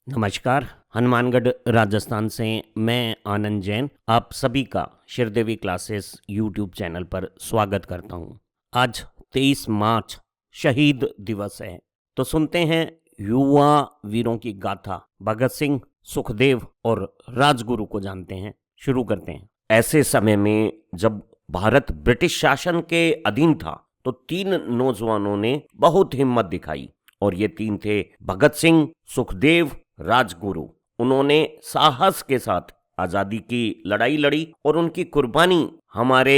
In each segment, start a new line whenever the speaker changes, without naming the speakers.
नमस्कार। हनुमानगढ़ राजस्थान से मैं आनंद जैन आप सभी का श्रीदेवी क्लासेस यूट्यूब चैनल पर स्वागत करता हूं। आज 23 मार्च शहीद दिवस है, तो सुनते हैं युवा वीरों की गाथा। भगत सिंह, सुखदेव और राजगुरु को जानते हैं। शुरू करते हैं। ऐसे समय में जब भारत ब्रिटिश शासन के अधीन था तो तीन नौजवानों ने बहुत हिम्मत दिखाई, और ये तीन थे भगत सिंह, सुखदेव, राजगुरु। उन्होंने साहस के साथ आजादी की लड़ाई लड़ी और उनकी कुर्बानी हमारे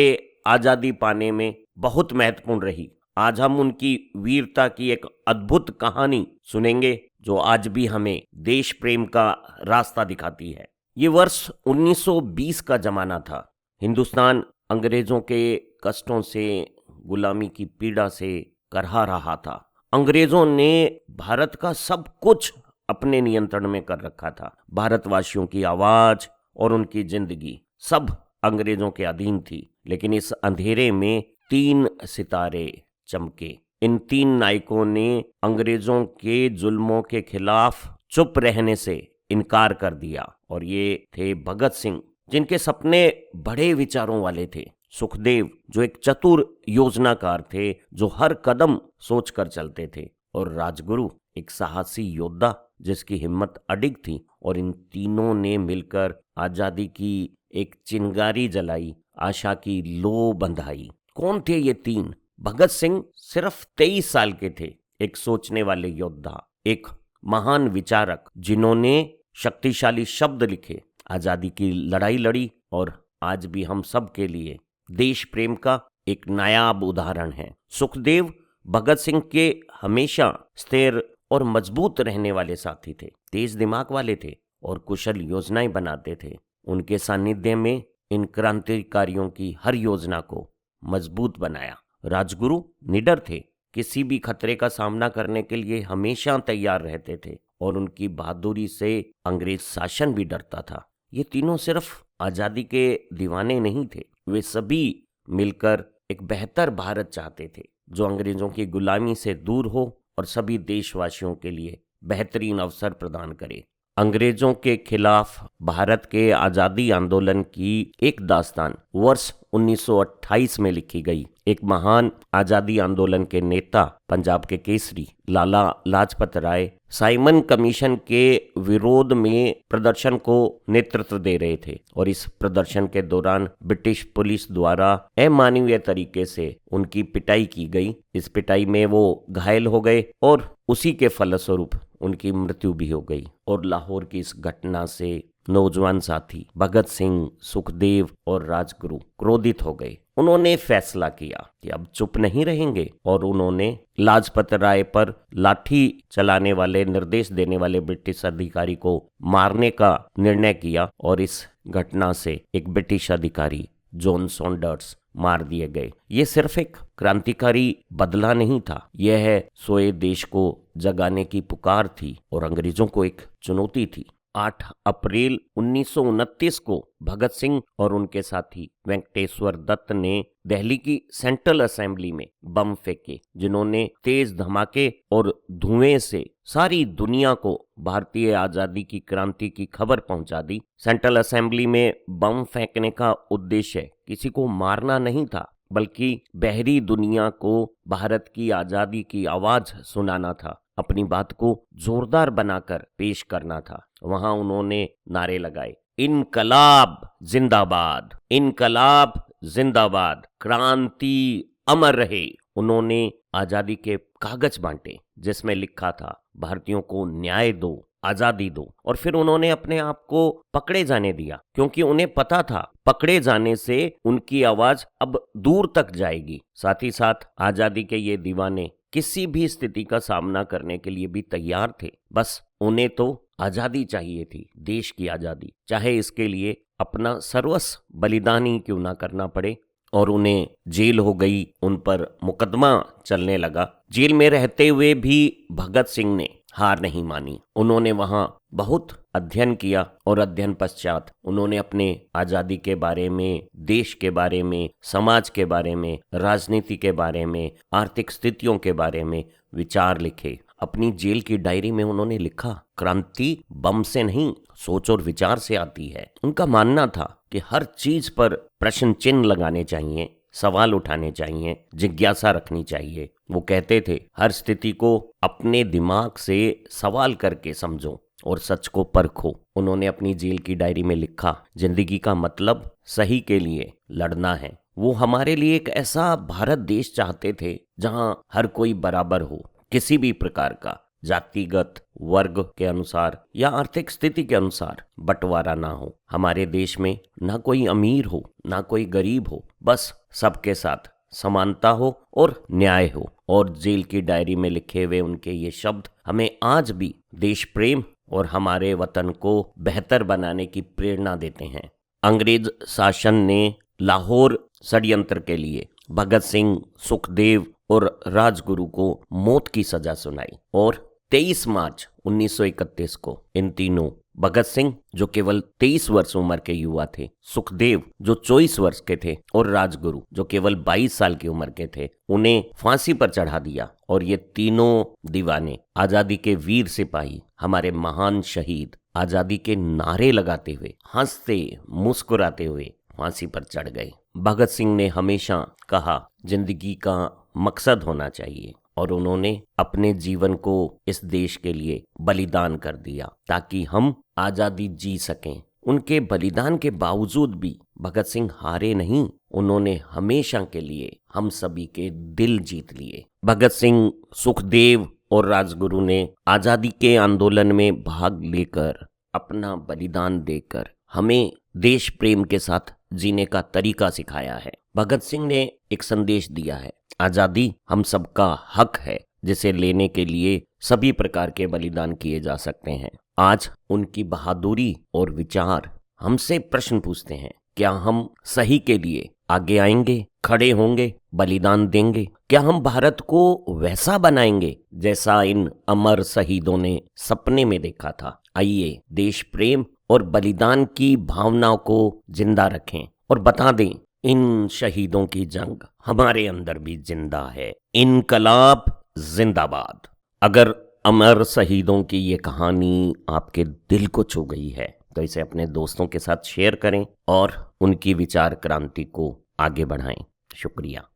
आजादी पाने में बहुत महत्वपूर्ण रही। आज हम उनकी वीरता की एक अद्भुत कहानी सुनेंगे जो आज भी हमें देश प्रेम का रास्ता दिखाती है। ये वर्ष 1920 का जमाना था। हिंदुस्तान अंग्रेजों के कष्टों से, गुलामी की पीड़ा से करहा रहा था। अंग्रेजों ने भारत का सब कुछ अपने नियंत्रण में कर रखा था। भारतवासियों की आवाज और उनकी जिंदगी सब अंग्रेजों के अधीन थी। लेकिन इस अंधेरे में तीन सितारे चमके। इन तीन नायकों ने अंग्रेजों के जुल्मों के खिलाफ चुप रहने से इनकार कर दिया, और ये थे भगत सिंह, जिनके सपने बड़े विचारों वाले थे। सुखदेव, जो एक चतुर योजनाकार थे, जो हर कदम सोचकर चलते थे। और राजगुरु, एक साहसी योद्धा जिसकी हिम्मत अडिग थी। और इन तीनों ने मिलकर आजादी की एक चिंगारी जलाई, आशा की लो बंधाई। कौन थे ये तीन? भगत सिंह सिर्फ 23 साल के थे, एक सोचने वाले योद्धा, एक महान विचारक जिन्होंने शक्तिशाली शब्द लिखे, आजादी की लड़ाई लड़ी, और आज भी हम सब के लिए देश प्रेम का एक नायाब उदाहरण है। सुखदेव भगत सिंह के हमेशा स्थिर और मजबूत रहने वाले साथी थे। तेज दिमाग वाले थे और कुशल योजनाएं बनाते थे। उनके सानिध्य में इन क्रांतिकारियों की हर योजना को मजबूत बनाया। राजगुरु निडर थे, किसी भी खतरे का सामना करने के लिए हमेशा तैयार रहते थे, और उनकी बहादुरी से अंग्रेज शासन भी डरता था। ये तीनों सिर्फ आजादी के दीवाने नहीं थे, वे सभी मिलकर एक बेहतर भारत चाहते थे जो अंग्रेजों की गुलामी से दूर हो और सभी देशवासियों के लिए बेहतरीन अवसर प्रदान करे। अंग्रेजों के खिलाफ भारत के आजादी आंदोलन की एक दास्तान वर्ष 1928 में लिखी गई। एक महान आजादी आंदोलन के नेता, पंजाब के केसरी लाला लाजपत राय, साइमन कमीशन के विरोध में प्रदर्शन को नेतृत्व दे रहे थे, और इस प्रदर्शन के दौरान ब्रिटिश पुलिस द्वारा अमानवीय तरीके से उनकी पिटाई की गई। इस पिटाई में वो घायल हो गए और उसी के फलस्वरूप उनकी मृत्यु भी हो गई। और लाहौर की इस घटना से नौजवान साथी भगत सिंह, सुखदेव और राजगुरु क्रोधित हो गए। उन्होंने फैसला किया कि अब चुप नहीं रहेंगे, और उन्होंने लाजपत राय पर लाठी चलाने वाले, निर्देश देने वाले ब्रिटिश अधिकारी को मारने का निर्णय किया। और इस घटना से एक ब्रिटिश अधिकारी जॉन सॉन्डर्स मार दिए गए। ये सिर्फ एक क्रांतिकारी बदला नहीं था, यह सोए देश को जगाने की पुकार थी और अंग्रेजों को एक चुनौती थी। 8 अप्रैल 1929 को भगत सिंह और उनके साथी वेंकटेश्वर दत्त ने दिल्ली की सेंट्रल असेंबली में बम फेंके, जिन्होंने तेज धमाके और धुएं से सारी दुनिया को भारतीय आजादी की क्रांति की खबर पहुंचा दी। सेंट्रल असेंबली में बम फेंकने का उद्देश्य किसी को मारना नहीं था, बल्कि बहरी दुनिया को भारत की आजादी की आवाज सुनाना था, अपनी बात को जोरदार बनाकर पेश करना था। वहां उन्होंने नारे लगाए, इनकलाब जिंदाबाद, इनकलाब जिंदाबाद, क्रांति अमर रहे। उन्होंने आजादी के कागज बांटे जिसमें लिखा था, भारतीयों को न्याय दो, आजादी दो। और फिर उन्होंने अपने आप को पकड़े जाने दिया, क्योंकि उन्हें पता था पकड़े जाने से उनकी आवाज अब दूर तक जाएगी। साथ ही साथ आजादी के ये दीवाने किसी भी स्थिति का सामना करने के लिए भी तैयार थे। बस उन्हें तो आजादी चाहिए थी, देश की आजादी, चाहे इसके लिए अपना सर्वस्व बलिदान ही क्यों ना करना पड़े। और उन्हें जेल हो गई, उन पर मुकदमा चलने लगा। जेल में रहते हुए भी भगत सिंह ने हार नहीं मानी। उन्होंने वहां बहुत अध्ययन किया, और अध्ययन पश्चात उन्होंने अपने आजादी के बारे में, देश के बारे में, समाज के बारे में, राजनीति के बारे में, आर्थिक स्थितियों के बारे में विचार लिखे। अपनी जेल की डायरी में उन्होंने लिखा, क्रांति बम से नहीं, सोच और विचार से आती है। उनका मानना था कि हर चीज पर प्रश्न चिन्ह लगाने चाहिए, सवाल उठाने चाहिए, जिज्ञासा रखनी चाहिए। वो कहते थे, हर स्थिति को अपने दिमाग से सवाल करके समझो और सच को परखो। उन्होंने अपनी जेल की डायरी में लिखा, जिंदगी का मतलब सही के लिए लड़ना है। वो हमारे लिए एक ऐसा भारत देश चाहते थे जहां हर कोई बराबर हो, किसी भी प्रकार का जातिगत वर्ग के अनुसार या आर्थिक स्थिति के अनुसार बंटवारा ना हो। हमारे देश में ना कोई अमीर हो ना कोई गरीब हो, बस सबके साथ समानता हो और न्याय हो। और जेल की डायरी में लिखे हुए उनके ये शब्द हमें आज भी देश प्रेम और हमारे वतन को बेहतर बनाने की प्रेरणा देते हैं। अंग्रेज शासन ने लाहौर षड्यंत्र के लिए भगत सिंह, सुखदेव और राजगुरु को मौत की सजा सुनाई और 23 मार्च 1931 को इन तीनों, भगत सिंह जो केवल 23 वर्ष उम्र के युवा थे, सुखदेव जो 24 वर्ष के थे और राजगुरु जो केवल 22 साल की उम्र के थे, उन्हें फांसी पर चढ़ा दिया। और ये तीनों दीवाने, आजादी के वीर सिपाही, हमारे महान शहीद, आजादी के नारे लगाते हुए, हंसते मुस्कुराते हुए फांसी पर चढ़ गए। भगत सिंह ने हमेशा कहा, जिंदगी का मकसद होना चाहिए, और उन्होंने अपने जीवन को इस देश के लिए बलिदान कर दिया ताकि हम आजादी जी सकें। उनके बलिदान के बावजूद भी भगत सिंह हारे नहीं, उन्होंने हमेशा के लिए हम सभी के दिल जीत लिए। भगत सिंह, सुखदेव और राजगुरु ने आजादी के आंदोलन में भाग लेकर, अपना बलिदान देकर हमें देश प्रेम के साथ जीने का तरीका सिखाया है। भगत सिंह ने एक संदेश दिया है, आजादी हम सबका हक है, जिसे लेने के लिए सभी प्रकार के बलिदान किए जा सकते हैं। आज उनकी बहादुरी और विचार हमसे प्रश्न पूछते हैं, क्या हम सही के लिए आगे आएंगे, खड़े होंगे, बलिदान देंगे? क्या हम भारत को वैसा बनाएंगे जैसा इन अमर शहीदों ने सपने में देखा था? आइए देश प्रेम और बलिदान की भावनाओं को जिंदा रखें और बता दें, इन शहीदों की जंग हमारे अंदर भी जिंदा है। इनकलाब जिंदाबाद। अगर अमर शहीदों की ये कहानी आपके दिल को छू गई है तो इसे अपने दोस्तों के साथ शेयर करें और उनकी विचार क्रांति को आगे बढ़ाएं। शुक्रिया।